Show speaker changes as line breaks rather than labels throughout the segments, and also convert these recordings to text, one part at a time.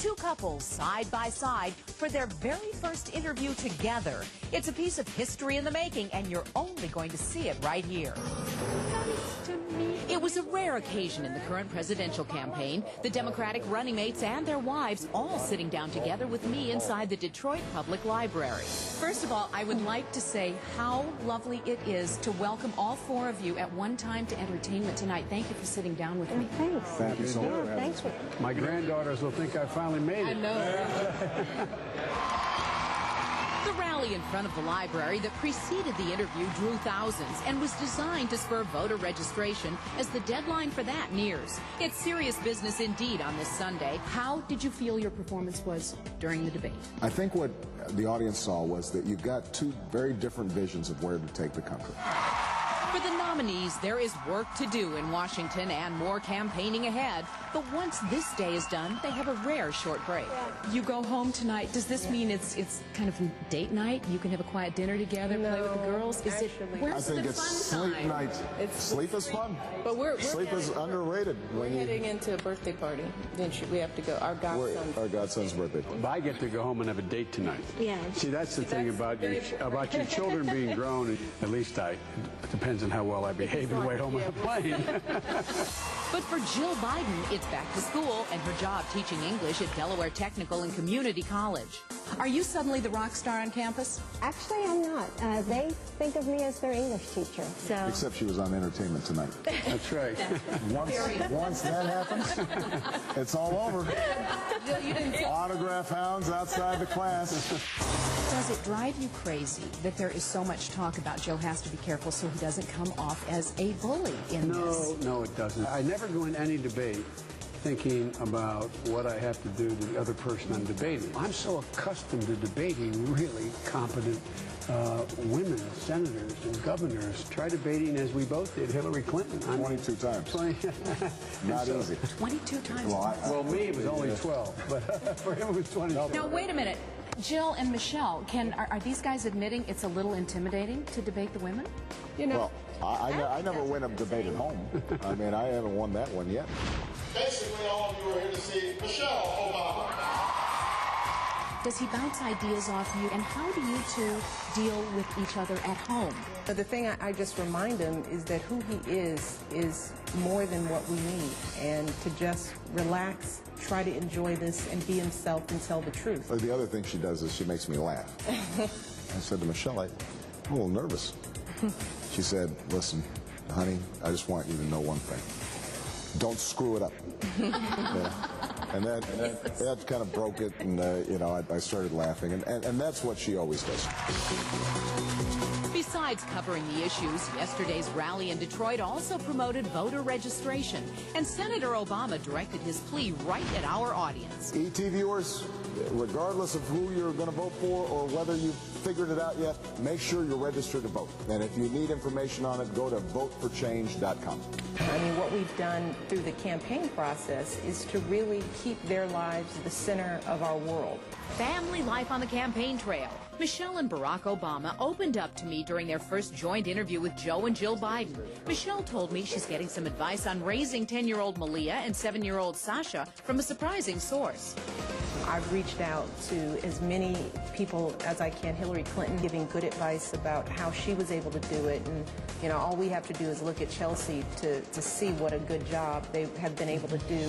two couples side by side for their very first interview together. It's a piece of history in the making, and you're only going to see it right here. It was a rare occasion in the current presidential campaign. The Democratic running mates and their wives all sitting down together with me inside the Detroit Public Library. First of all, I would like to say how lovely it is to welcome all four of you at one time to entertainment tonight. Thank you for sitting down with me.
Thanks.
Thank you so much.
Thanks.
My granddaughters will think I finally made it.
I know. The rally in front of the library that preceded the interview drew thousands and was designed to spur voter registration as the deadline for that nears. It's serious business indeed on this Sunday. How did you feel your performance was during the debate?
I think what the audience saw was that you've got two very different visions of where to take the country.
For the nominees, there is work to do in Washington and more campaigning ahead. But once this day is done, they have a rare short break. You go home tonight. Does this mean it's kind of date night? You can have a quiet dinner together, play with the girls? Is
actually,
where's
I think
the
it's
fun
sleep
time?
night. Sleep is fun.
But
Sleep is underrated.
We're heading into a birthday party. Then we have to go. Our godson's
birthday party.
I get to go home and have a date tonight.
Yeah.
See, that's the thing about your children being grown. At least it depends on how well I behave and the way home on the plane.
But for Jill Biden, it's back to school and her job teaching English at Delaware Technical and Community College. Are you suddenly the rock star on campus?
Actually, I'm not. They think of me as their English teacher. So.
Except she was on Entertainment Tonight.
That's right.
Once that happens, it's all over. Autograph hounds outside the class.
Does it drive you crazy that there is so much talk about Joe has to be careful so he doesn't come off as a bully in this?
No, it doesn't. I never go in any debate thinking about what I have to do to the other person I'm debating. I'm so accustomed to debating really competent women, senators and governors. Try debating, as we both did, Hillary Clinton.
22 times. Not easy.
22 times?
Well, me, it was only 12, but for him it was 22.
Now, wait a minute. Jill and Michelle, are these guys admitting it's a little intimidating to debate the women?
You know,
well, I never win a debate at home. I mean, I haven't won that one yet.
Basically, all of you are here to see Michelle Obama.
Does he bounce ideas off you, and how do you two deal with each other at home?
the thing I just remind him is that who he is more than what we need, and to just relax, try to enjoy this, and be himself and tell the truth.
The other thing she does is she makes me laugh. I said to Michelle, I'm a little nervous. She said, listen, honey, I just want you to know one thing. Don't screw it up. Yeah. And that kind of broke it, and you know, I started laughing, and that's what she always does.
Besides covering the issues, yesterday's rally in Detroit also promoted voter registration, and Senator Obama directed his plea right at our audience.
ET viewers, regardless of who you're going to vote for or whether you've figured it out yet, make sure you're registered to vote. And if you need information on it, go to voteforchange.com.
I mean, what we've done through the campaign process is to really keep their lives the center of our world.
Family life on the campaign trail. Michelle and Barack Obama opened up to me during their first joint interview with Joe and Jill Biden. Michelle told me she's getting some advice on raising 10-year-old Malia and 7-year-old Sasha from a surprising source.
I've reached out to as many people as I can. Hillary Clinton giving good advice about how she was able to do it, and you know, all we have to do is look at Chelsea to see what a good job they have been able to do.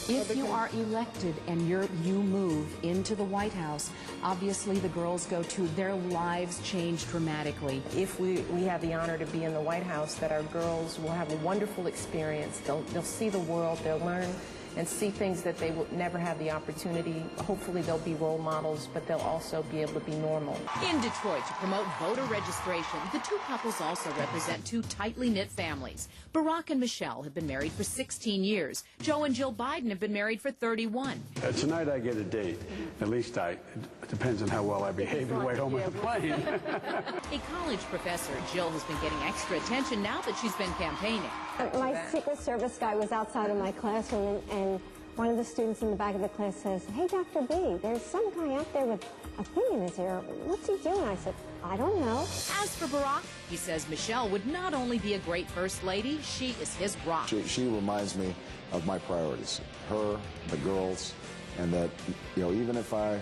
If you are elected and you move into the White House, obviously the girls go to their lives change dramatically.
If we have the honor to be in the White House, that our girls will have a wonderful experience. They'll see the world, they'll learn and see things that they would never have the opportunity. Hopefully they'll be role models, but they'll also be able to be normal.
In Detroit, to promote voter registration, the two couples also represent two tightly knit families. Barack and Michelle have been married for 16 years. Joe and Jill Biden have been married for 31.
Tonight I get a date. At least it depends on how well I behave and way home on the plane.
A college professor, Jill has been getting extra attention now that she's been campaigning.
My Secret Service guy was outside of my classroom, and one of the students in the back of the class says, "Hey, Dr. B, there's some guy out there with a thing in his ear. What's he doing?" I said, "I don't know."
As for Barack, he says Michelle would not only be a great first lady, she is his rock.
She reminds me of my priorities. Her, the girls, and that, you know, even if I,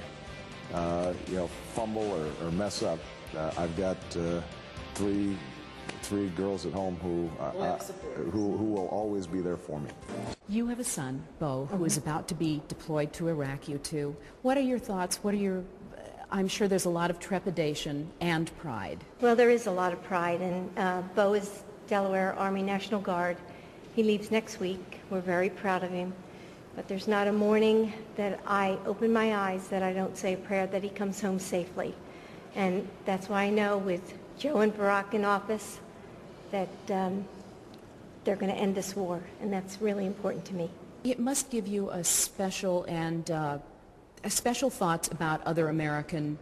you know, fumble or mess up, I've got three girls at home who will always be there for me.
You have a son, Bo, who is about to be deployed to Iraq, you two. What are your thoughts? What are your, I'm sure there's a lot of trepidation and pride.
Well, there is a lot of pride, and Bo is Delaware Army National Guard. He leaves next week. We're very proud of him. But there's not a morning that I open my eyes that I don't say a prayer that he comes home safely. And that's why I know with Joe and Barack in office that they're going to end this war, and that's really important to me.
It must give you a special and a special thoughts about other American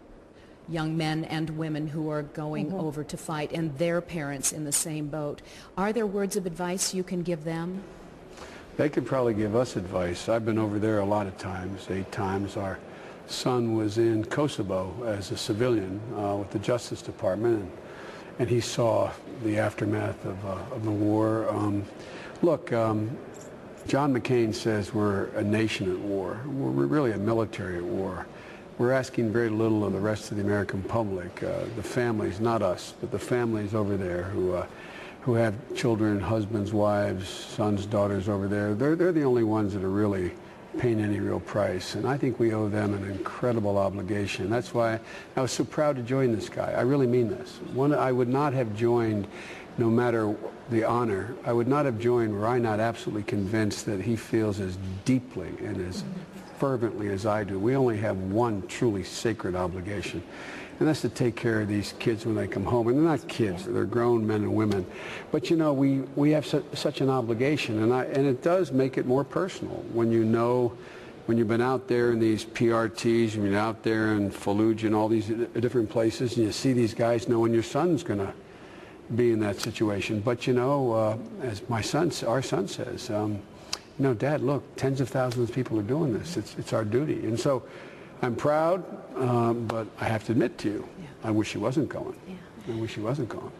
young men and women who are going over to fight and their parents in the same boat. Are there words of advice you can give them?
They could probably give us advice. I've been over there a lot of times, 8 times. Our son was in Kosovo as a civilian with the Justice Department, and he saw the aftermath of the war. Look, John McCain says we're a nation at war. We're really a military at war. We're asking very little of the rest of the American public, the families, not us, but the families over there who have children, husbands, wives, sons, daughters over there. They're the only ones that are really paying any real price, and I think we owe them an incredible obligation. That's why I was so proud to join this guy. I really mean this. I would not have joined, no matter the honor, I would not have joined were I not absolutely convinced that he feels as deeply and as fervently as I do. We only have one truly sacred obligation, and that's to take care of these kids when they come home. And they're not kids, they're grown men and women. But you know, we have such an obligation, and it does make it more personal when you know, when you've been out there in these PRTs, you've been out there in Fallujah and all these different places, and you see these guys knowing your son's going to be in that situation. But you know, as our son says, you know, Dad, look, tens of thousands of people are doing this. It's our duty. And so I'm proud, but I have to admit to you, I wish he wasn't going. I wish he wasn't going.